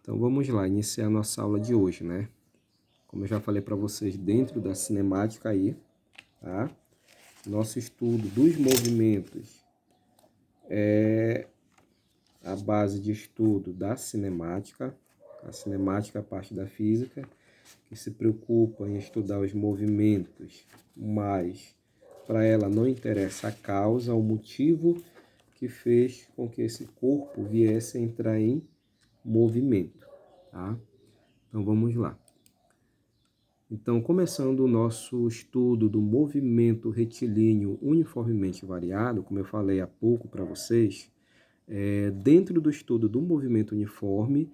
Então vamos lá, iniciar a nossa aula de hoje, né? Como eu já falei para vocês, dentro da cinemática aí, tá? Nosso estudo dos movimentos é a base de estudo da cinemática. A cinemática é a parte da física que se preocupa em estudar os movimentos, mas para ela não interessa a causa, o motivo que fez com que esse corpo viesse a entrar em movimento, tá? Então vamos lá. Então, começando o nosso estudo do movimento retilíneo uniformemente variado, como eu falei há pouco para vocês, dentro do estudo do movimento uniforme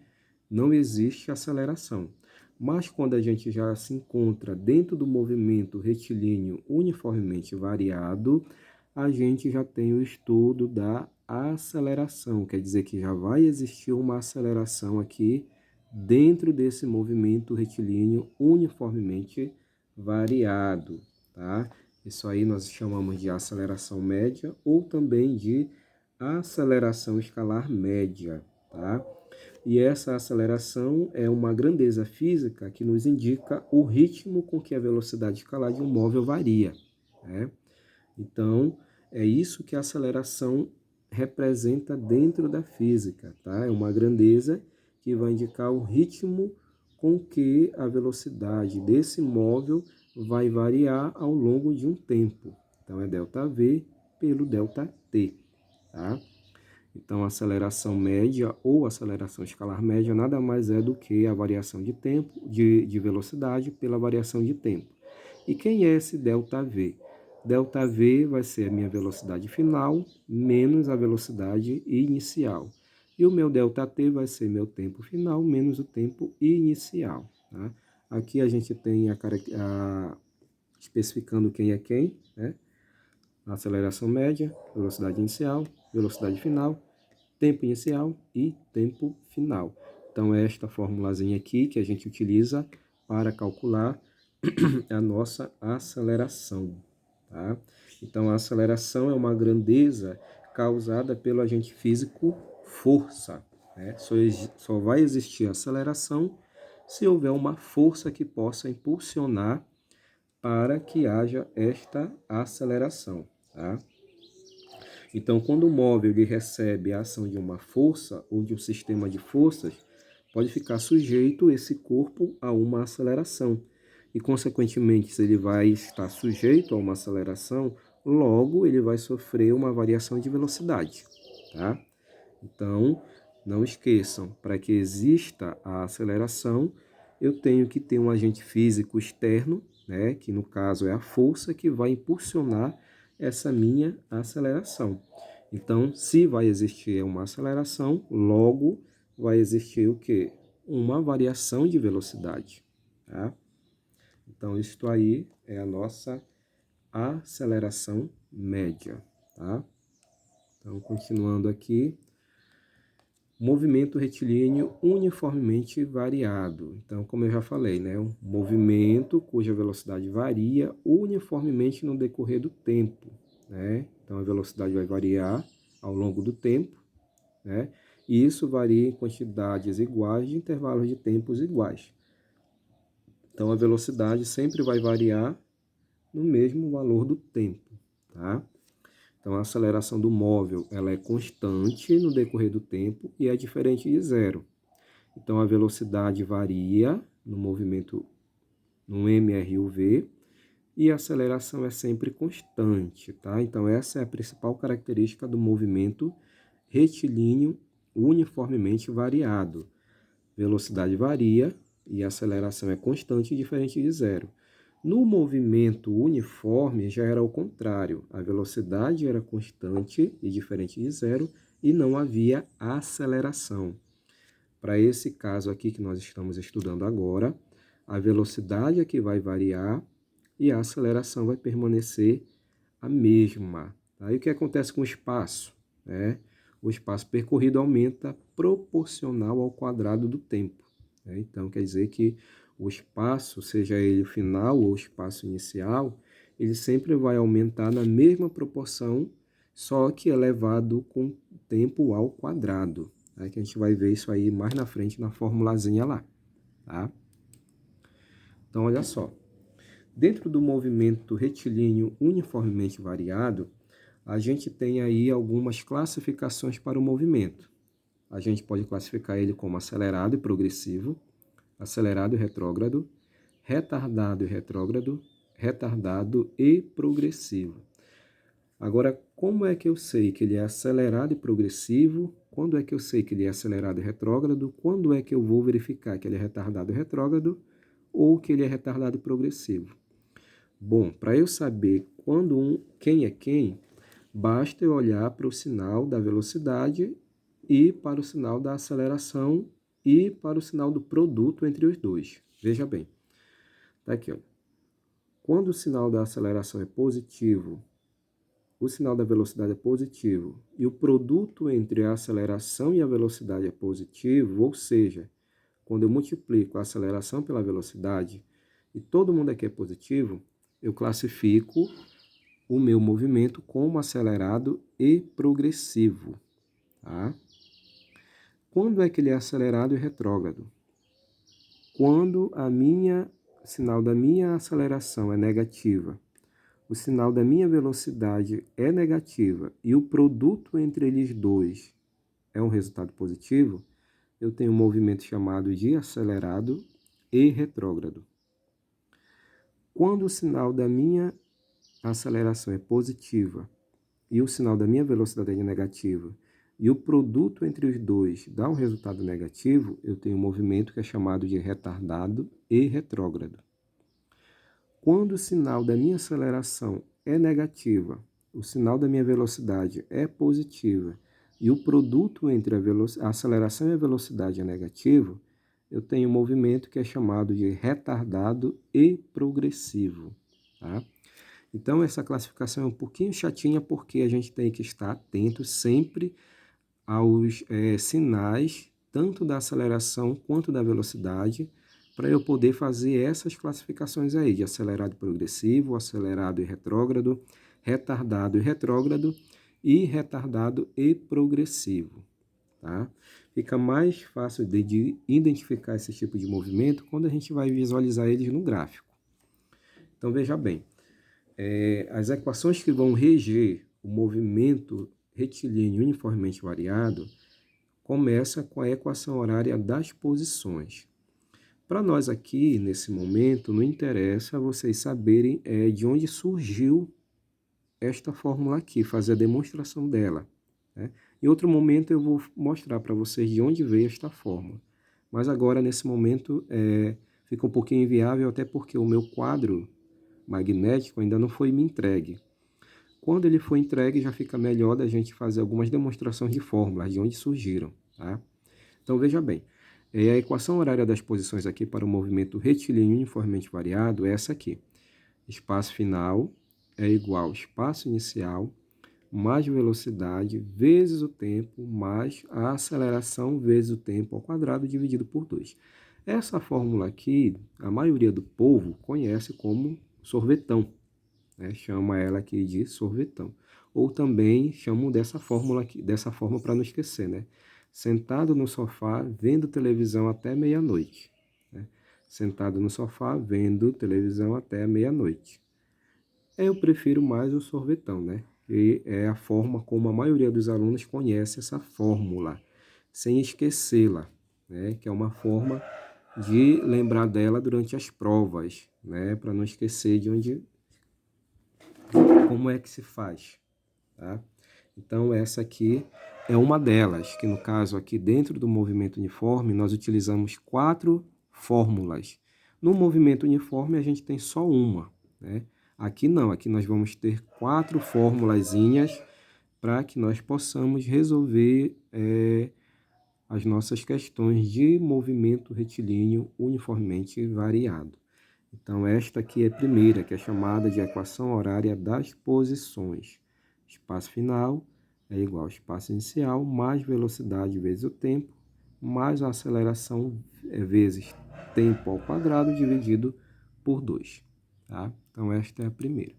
não existe aceleração. Mas quando a gente já se encontra dentro do movimento retilíneo uniformemente variado, a gente já tem o estudo da aceleração, quer dizer que já vai existir uma aceleração aqui dentro desse movimento retilíneo uniformemente variado, tá? Isso aí nós chamamos de aceleração média ou também de aceleração escalar média, tá? E essa aceleração é uma grandeza física que nos indica o ritmo com que a velocidade escalar de um móvel varia, né? Então, é isso que a aceleração representa dentro da física, tá? É uma grandeza que vai indicar o ritmo com que a velocidade desse móvel vai variar ao longo de um tempo. Então, é ΔV pelo ΔT, tá? Então, a aceleração média ou aceleração escalar média nada mais é do que a variação de tempo, de velocidade pela variação de tempo. E quem é esse ΔV? ΔV vai ser a minha velocidade final menos a velocidade inicial. E o meu ΔT vai ser meu tempo final menos o tempo inicial. Tá? Aqui a gente tem especificando quem é quem, né? Aceleração média, velocidade inicial, velocidade final, tempo inicial e tempo final. Então, é esta formulazinha aqui que a gente utiliza para calcular a nossa aceleração, tá? Então, a aceleração é uma grandeza causada pelo agente físico força, né? Só vai existir aceleração se houver uma força que possa impulsionar para que haja esta aceleração, tá? Então, quando o móvel ele recebe a ação de uma força ou de um sistema de forças, pode ficar sujeito esse corpo a uma aceleração. E, consequentemente, se ele vai estar sujeito a uma aceleração, logo ele vai sofrer uma variação de velocidade, tá? Então, não esqueçam, para que exista a aceleração, eu tenho que ter um agente físico externo, né, que no caso é a força que vai impulsionar essa minha aceleração. Então, se vai existir uma aceleração, logo vai existir o quê? Uma variação de velocidade, tá? Então, isto aí é a nossa aceleração média, tá? Então, continuando aqui, movimento retilíneo uniformemente variado. Então, como eu já falei, né, um movimento cuja velocidade varia uniformemente no decorrer do tempo, né? Então, a velocidade vai variar ao longo do tempo, né? E isso varia em quantidades iguais de intervalos de tempos iguais. Então, a velocidade sempre vai variar no mesmo valor do tempo, tá? Então, a aceleração do móvel ela é constante no decorrer do tempo e é diferente de zero. Então, a velocidade varia no movimento no mRUV e a aceleração é sempre constante, tá? Então, essa é a principal característica do movimento retilíneo uniformemente variado. Velocidade varia e a aceleração é constante e diferente de zero. No movimento uniforme já era o contrário, a velocidade era constante e diferente de zero e não havia aceleração. Para esse caso aqui que nós estamos estudando agora, a velocidade é que vai variar e a aceleração vai permanecer a mesma. Aí o que acontece com o espaço? O espaço percorrido aumenta proporcional ao quadrado do tempo. Então, quer dizer que o espaço, seja ele final ou espaço inicial, ele sempre vai aumentar na mesma proporção, só que elevado com tempo ao quadrado. né, que a gente vai ver isso aí mais na frente na formulazinha lá, tá? Então, olha só. Dentro do movimento retilíneo uniformemente variado, a gente tem aí algumas classificações para o movimento. A gente pode classificar ele como acelerado e progressivo, acelerado e retrógrado, retardado e retrógrado, retardado e progressivo. Agora, como é que eu sei que ele é acelerado e progressivo? Quando é que eu sei que ele é acelerado e retrógrado? Quando é que eu vou verificar que ele é retardado e retrógrado ou que ele é retardado e progressivo? Bom, para eu saber quem é quem, basta eu olhar para o sinal da velocidade e para o sinal da aceleração e para o sinal do produto entre os dois. Veja bem, tá aqui, ó. Quando o sinal da aceleração é positivo, o sinal da velocidade é positivo e o produto entre a aceleração e a velocidade é positivo, ou seja, quando eu multiplico a aceleração pela velocidade e todo mundo aqui é positivo, eu classifico o meu movimento como acelerado e progressivo, tá? Quando é que ele é acelerado e retrógrado? Quando o sinal da minha aceleração é negativa, o sinal da minha velocidade é negativa e o produto entre eles dois é um resultado positivo, eu tenho um movimento chamado de acelerado e retrógrado. Quando o sinal da minha aceleração é positiva e o sinal da minha velocidade é negativa e o produto entre os dois dá um resultado negativo, eu tenho um movimento que é chamado de retardado e retrógrado. Quando o sinal da minha aceleração é negativa, o sinal da minha velocidade é positiva e o produto entre a aceleração e a velocidade é negativo, eu tenho um movimento que é chamado de retardado e progressivo, tá? Então, essa classificação é um pouquinho chatinha porque a gente tem que estar atento sempre aos sinais, tanto da aceleração quanto da velocidade, para eu poder fazer essas classificações aí, de acelerado e progressivo, acelerado e retrógrado, retardado e retrógrado e retardado e progressivo, tá? Fica mais fácil de identificar esse tipo de movimento quando a gente vai visualizar eles no gráfico. Então, veja bem, as equações que vão reger o movimento retilíneo uniformemente variado começa com a equação horária das posições. Para nós aqui, nesse momento, não interessa vocês saberem de onde surgiu esta fórmula aqui, fazer a demonstração dela, né? Em outro momento eu vou mostrar para vocês de onde veio esta fórmula. Mas agora, nesse momento, fica um pouquinho inviável, até porque o meu quadro magnético ainda não foi me entregue. Quando ele for entregue, já fica melhor da gente fazer algumas demonstrações de fórmulas, de onde surgiram, tá? Então, veja bem, a equação horária das posições aqui para o movimento retilíneo uniformemente variado é essa aqui. Espaço final é igual ao espaço inicial mais velocidade vezes o tempo mais a aceleração vezes o tempo ao quadrado dividido por 2. Essa fórmula aqui, a maioria do povo conhece como sorvetão, né? Chama ela aqui de sorvetão. Ou também chamam dessa fórmula aqui, dessa forma para não esquecer, né? Sentado no sofá vendo televisão até meia-noite, né? Sentado no sofá vendo televisão até meia-noite. Eu prefiro mais o sorvetão, né? E é a forma como a maioria dos alunos conhece essa fórmula, sem esquecê-la, né? Que é uma forma de lembrar dela durante as provas, né? Para não esquecer como é que se faz, tá? Então, essa aqui é uma delas, que no caso aqui dentro do movimento uniforme, nós utilizamos 4 fórmulas. No movimento uniforme, a gente tem só uma, né? Aqui não, aqui nós vamos ter 4 formulazinhas para que nós possamos resolver as nossas questões de movimento retilíneo uniformemente variado. Então, esta aqui é a primeira, que é chamada de equação horária das posições. Espaço final é igual ao espaço inicial, mais velocidade vezes o tempo, mais a aceleração vezes tempo ao quadrado dividido por 2. Tá? Então, esta é a primeira.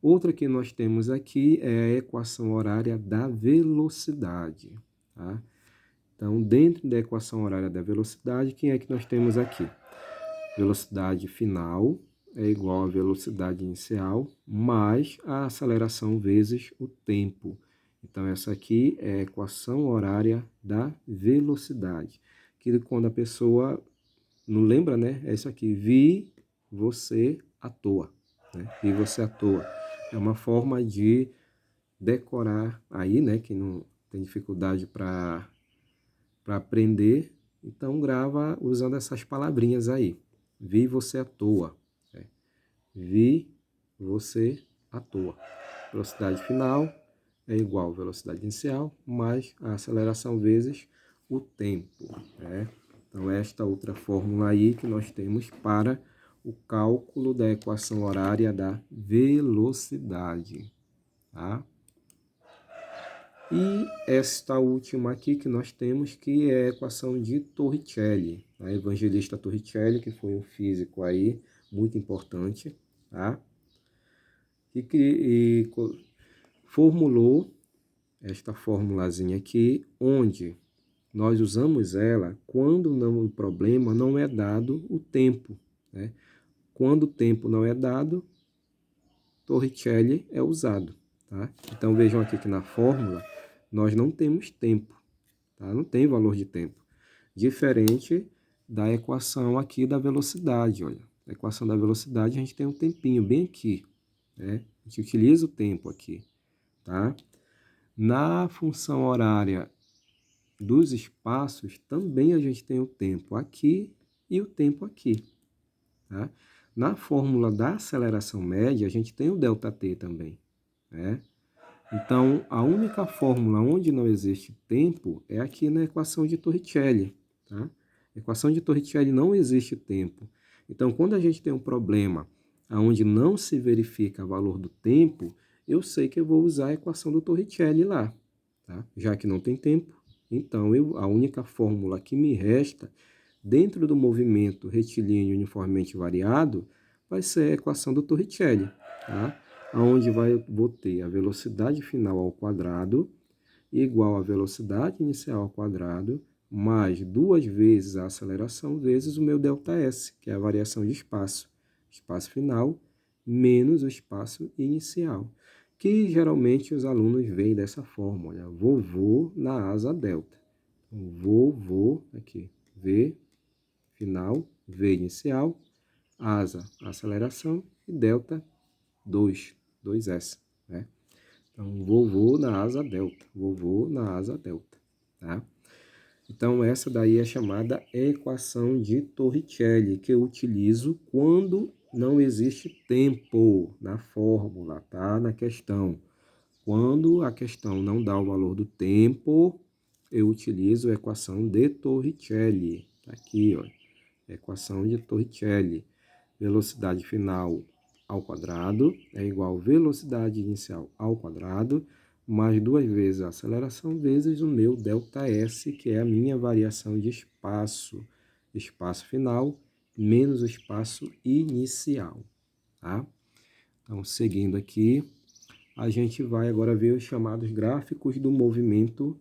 Outra que nós temos aqui é a equação horária da velocidade. Tá? Então, dentro da equação horária da velocidade, quem é que nós temos aqui? Velocidade final é igual à velocidade inicial mais a aceleração vezes o tempo. Então, essa aqui é a equação horária da velocidade. Que quando a pessoa não lembra, né? É isso aqui. Vi você à toa. Né? Vi você à toa. É uma forma de decorar aí, né? Quem não tem dificuldade para aprender, então grava usando essas palavrinhas aí. Vi você à toa. Né? Vi você à toa. Velocidade final é igual à velocidade inicial mais a aceleração vezes o tempo. Né? Então, esta outra fórmula aí que nós temos para o cálculo da equação horária da velocidade. Tá? E esta última aqui que nós temos, que é a equação de Torricelli. A Evangelista Torricelli, que foi um físico aí muito importante, tá? E formulou esta formulazinha aqui, onde nós usamos ela quando o problema não é dado o tempo. Né? Quando o tempo não é dado, Torricelli é usado. Tá? Então vejam aqui que na fórmula nós não temos tempo, tá? Não tem valor de tempo. Diferente da equação aqui da velocidade, olha. Na equação da velocidade a gente tem um tempinho bem aqui, né? A gente utiliza o tempo aqui, tá? Na função horária dos espaços, também a gente tem o tempo aqui e o tempo aqui, tá? Na fórmula da aceleração média, a gente tem o ΔT também, né? Então, a única fórmula onde não existe tempo é aqui na equação de Torricelli, tá? Na equação de Torricelli não existe tempo. Então, quando a gente tem um problema onde não se verifica o valor do tempo, eu sei que eu vou usar a equação do Torricelli lá, tá? Já que não tem tempo, então a única fórmula que me resta dentro do movimento retilíneo uniformemente variado vai ser a equação do Torricelli, tá? Onde vou ter a velocidade final ao quadrado igual à velocidade inicial ao quadrado mais 2 vezes a aceleração vezes o meu ΔS, que é a variação de espaço. Espaço final menos o espaço inicial, que geralmente os alunos veem dessa forma, olha, vovô na asa delta. Então, vovô, aqui, V final, V inicial, asa, aceleração, e delta, 2S, né? Então, vovô na asa delta, vovô na asa delta, tá? Então, essa daí é chamada equação de Torricelli, que eu utilizo quando não existe tempo na fórmula, tá? Na questão. Quando a questão não dá o valor do tempo, eu utilizo a equação de Torricelli. Tá aqui, ó. Equação de Torricelli. Velocidade final ao quadrado é igual a velocidade inicial ao quadrado, mais 2 vezes a aceleração, vezes o meu ΔS, que é a minha variação de espaço. Espaço final menos o espaço inicial, tá? Então, seguindo aqui, a gente vai agora ver os chamados gráficos do movimento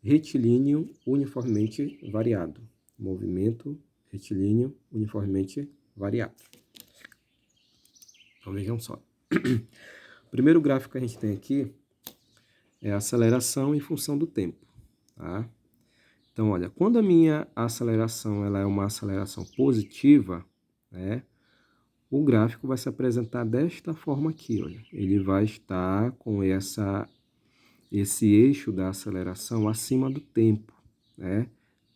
retilíneo uniformemente variado. Movimento retilíneo uniformemente variado. Então, vejam só. O primeiro gráfico que a gente tem aqui é a aceleração em função do tempo, tá? Então, olha, quando a minha aceleração ela é uma aceleração positiva, né, o gráfico vai se apresentar desta forma aqui, olha. Ele vai estar com esse eixo da aceleração acima do tempo, né,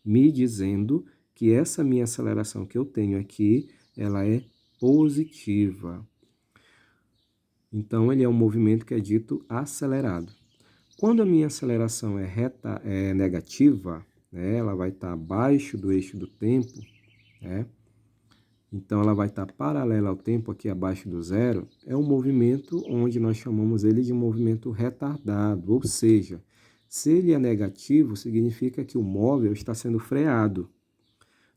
me dizendo que essa minha aceleração que eu tenho aqui, ela é positiva. Então, ele é um movimento que é dito acelerado. Quando a minha aceleração é negativa, né, ela vai estar abaixo do eixo do tempo, né, então ela vai estar paralela ao tempo aqui abaixo do zero, é um movimento onde nós chamamos ele de movimento retardado, ou seja, se ele é negativo, significa que o móvel está sendo freado.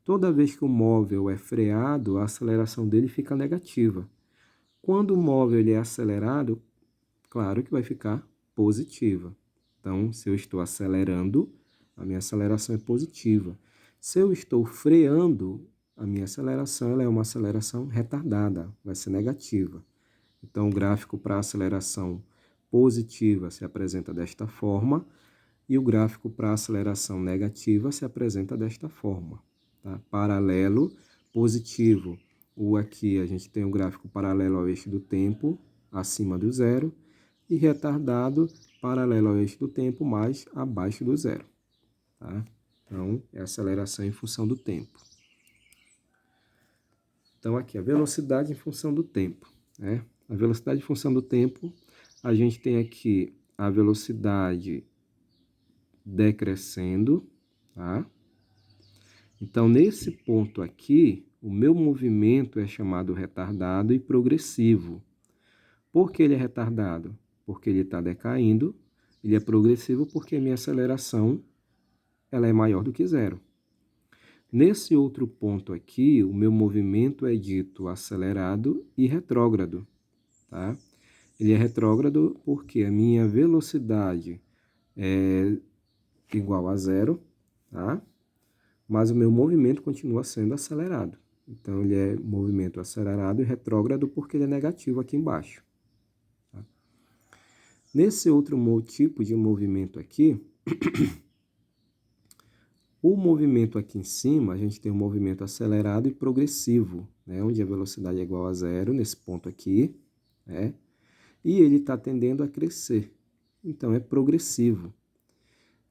Toda vez que o móvel é freado, a aceleração dele fica negativa. Quando o móvel ele é acelerado, claro que vai ficar positiva. Então, se eu estou acelerando, A minha aceleração é positiva. Se eu estou freando, a minha aceleração ela é uma aceleração retardada, vai ser negativa. Então, o gráfico para aceleração positiva se apresenta desta forma e o gráfico para aceleração negativa se apresenta desta forma. Tá? Paralelo, positivo. O aqui a gente tem um gráfico paralelo ao eixo do tempo, acima do zero, e retardado, paralelo ao eixo do tempo, mais abaixo do zero. Tá? Então, é aceleração em função do tempo. Então, aqui, a velocidade em função do tempo. Né? A velocidade em função do tempo, a gente tem aqui a velocidade decrescendo, tá? Então, nesse ponto aqui, o meu movimento é chamado retardado e progressivo. Por que ele é retardado? Porque ele está decaindo. Ele é progressivo porque a minha aceleração ela é maior do que zero. Nesse outro ponto aqui, o meu movimento é dito acelerado e retrógrado. Tá? Ele é retrógrado porque a minha velocidade é igual a zero, tá? Mas o meu movimento continua sendo acelerado. Então, ele é movimento acelerado e retrógrado porque ele é negativo aqui embaixo. Tá? Nesse outro tipo de movimento aqui, o movimento aqui em cima, a gente tem um movimento acelerado e progressivo, né? Onde a velocidade é igual a zero, nesse ponto aqui, né? E ele está tendendo a crescer. Então, é progressivo.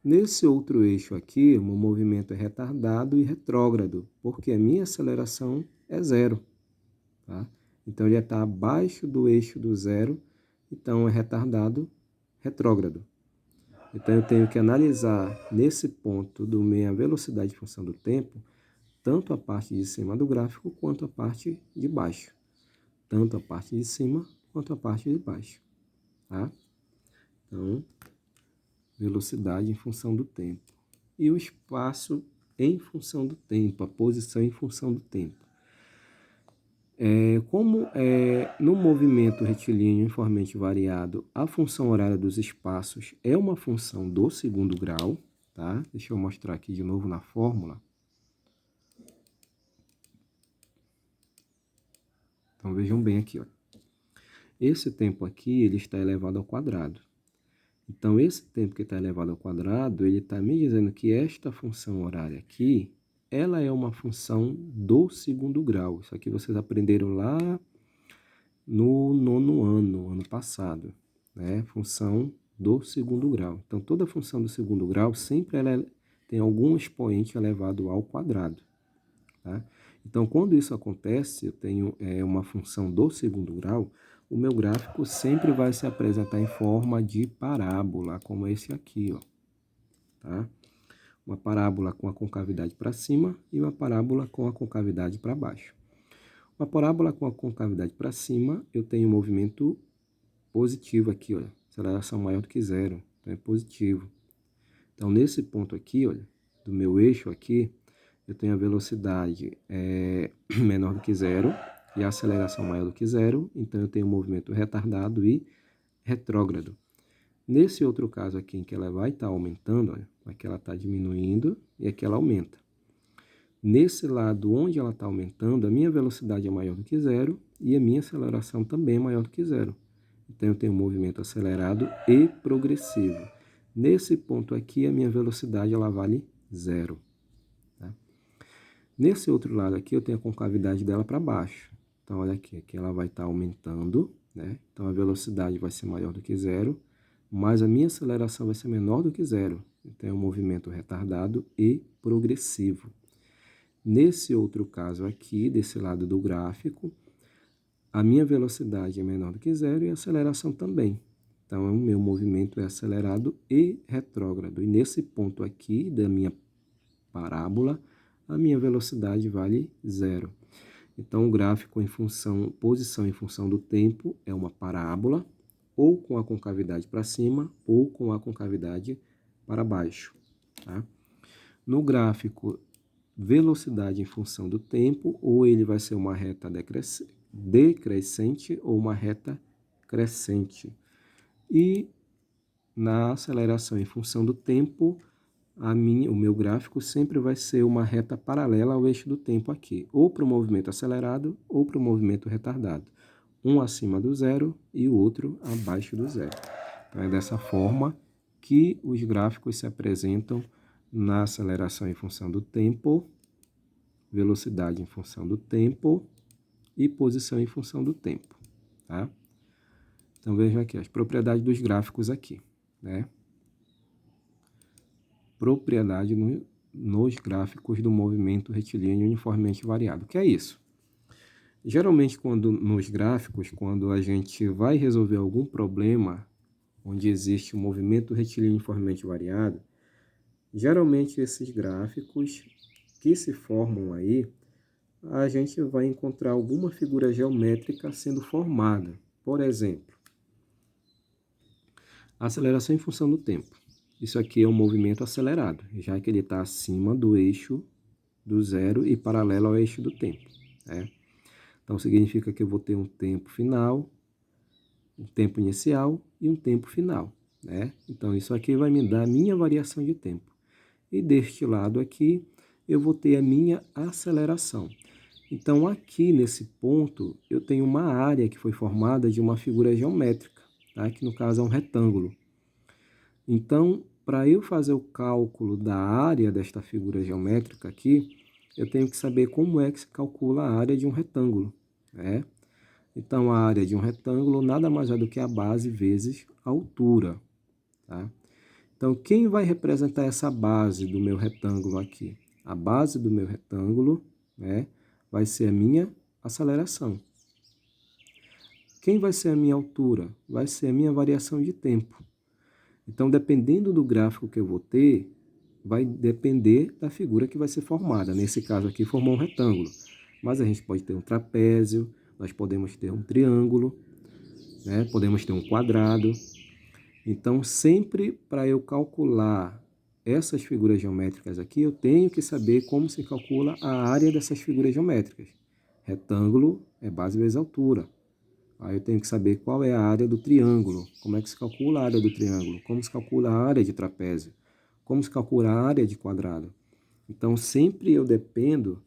Nesse outro eixo aqui, o meu movimento é retardado e retrógrado, porque a minha aceleração é zero. Tá? Então, ele está abaixo do eixo do zero, então é retardado, retrógrado. Então, eu tenho que analisar nesse ponto do minha velocidade em função do tempo, tanto a parte de cima do gráfico quanto a parte de baixo. Tanto a parte de cima quanto a parte de baixo. Tá? Então, velocidade em função do tempo. E o espaço em função do tempo, a posição em função do tempo. No movimento retilíneo uniformemente variado, a função horária dos espaços é uma função do segundo grau. Tá? Deixa eu mostrar aqui de novo na fórmula. Então, vejam bem aqui. Ó. Esse tempo aqui ele está elevado ao quadrado. Então, esse tempo que está elevado ao quadrado, ele está me dizendo que esta função horária aqui, ela é uma função do segundo grau. Isso aqui vocês aprenderam lá no nono ano passado, né? Função do segundo grau. Então, toda função do segundo grau sempre ela tem algum expoente elevado ao quadrado. Tá? Então, quando isso acontece, eu tenho uma função do segundo grau, o meu gráfico sempre vai se apresentar em forma de parábola, como esse aqui, ó. Tá? Uma parábola com a concavidade para cima e uma parábola com a concavidade para baixo. Uma parábola com a concavidade para cima, eu tenho um movimento positivo aqui, olha, aceleração maior do que zero, então é positivo. Então, nesse ponto aqui, olha, do meu eixo aqui, eu tenho a velocidade menor do que zero e a aceleração maior do que zero, então eu tenho um movimento retardado e retrógrado. Nesse outro caso aqui, em que ela vai estar aumentando, olha, aqui ela está diminuindo e aqui ela aumenta. Nesse lado onde ela está aumentando, a minha velocidade é maior do que zero e a minha aceleração também é maior do que zero. Então, eu tenho um movimento acelerado e progressivo. Nesse ponto aqui, a minha velocidade ela vale zero. Tá? Nesse outro lado aqui, eu tenho a concavidade dela para baixo. Então, olha aqui ela vai estar aumentando, né? Então, a velocidade vai ser maior do que zero, mas a minha aceleração vai ser menor do que zero. Então, é um movimento retardado e progressivo. Nesse outro caso aqui, desse lado do gráfico, a minha velocidade é menor do que zero e a aceleração também. Então, o meu movimento é acelerado e retrógrado. E nesse ponto aqui da minha parábola, a minha velocidade vale zero. Então, o gráfico em função, posição em função do tempo é uma parábola, ou com a concavidade para cima, ou com a concavidade para baixo. Tá? No gráfico, velocidade em função do tempo, ou ele vai ser uma reta decrescente ou uma reta crescente. E na aceleração em função do tempo, o meu gráfico sempre vai ser uma reta paralela ao eixo do tempo aqui, ou para o movimento acelerado ou para o movimento retardado. Um acima do zero e o outro abaixo do zero. Então, é dessa forma que os gráficos se apresentam na aceleração em função do tempo, velocidade em função do tempo e posição em função do tempo, tá? Então, vejam aqui as propriedades dos gráficos aqui, né? Propriedade nos gráficos do movimento retilíneo uniformemente variado. O que é isso? Geralmente, nos gráficos, quando a gente vai resolver algum problema onde existe um movimento retilíneo uniformemente variado, geralmente esses gráficos que se formam aí, a gente vai encontrar alguma figura geométrica sendo formada. Por exemplo, aceleração em função do tempo. Isso aqui é um movimento acelerado, já que ele está acima do eixo do zero e paralelo ao eixo do tempo, né? Então, significa que eu vou ter um tempo final, um tempo inicial e um tempo final, né? Então, isso aqui vai me dar a minha variação de tempo. E deste lado aqui, eu vou ter a minha aceleração. Então, aqui nesse ponto, eu tenho uma área que foi formada de uma figura geométrica, tá? Que no caso é um retângulo. Então, para eu fazer o cálculo da área desta figura geométrica aqui, eu tenho que saber como é que se calcula a área de um retângulo, né? Então, a área de um retângulo nada mais é do que a base vezes a altura, tá? Então, quem vai representar essa base do meu retângulo aqui? A base do meu retângulo, né, vai ser a minha aceleração. Quem vai ser a minha altura? Vai ser a minha variação de tempo. Então, dependendo do gráfico que eu vou ter, vai depender da figura que vai ser formada. Nesse caso aqui, formou um retângulo. Mas a gente pode ter um trapézio, nós podemos ter um triângulo, né? Podemos ter um quadrado. Então, sempre para eu calcular essas figuras geométricas aqui, eu tenho que saber como se calcula a área dessas figuras geométricas. Retângulo é base vezes altura. Aí eu tenho que saber qual é a área do triângulo, como é que se calcula a área do triângulo, como se calcula a área de trapézio, como se calcula a área de quadrado. Então, sempre eu dependo,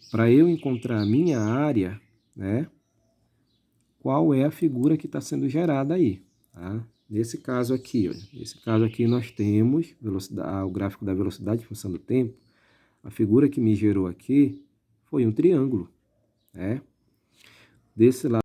para eu encontrar a minha área, né, qual é a figura que está sendo gerada aí, tá? Nesse caso aqui, nós temos o gráfico da velocidade em função do tempo. A figura que me gerou aqui foi um triângulo, né? Desse lado,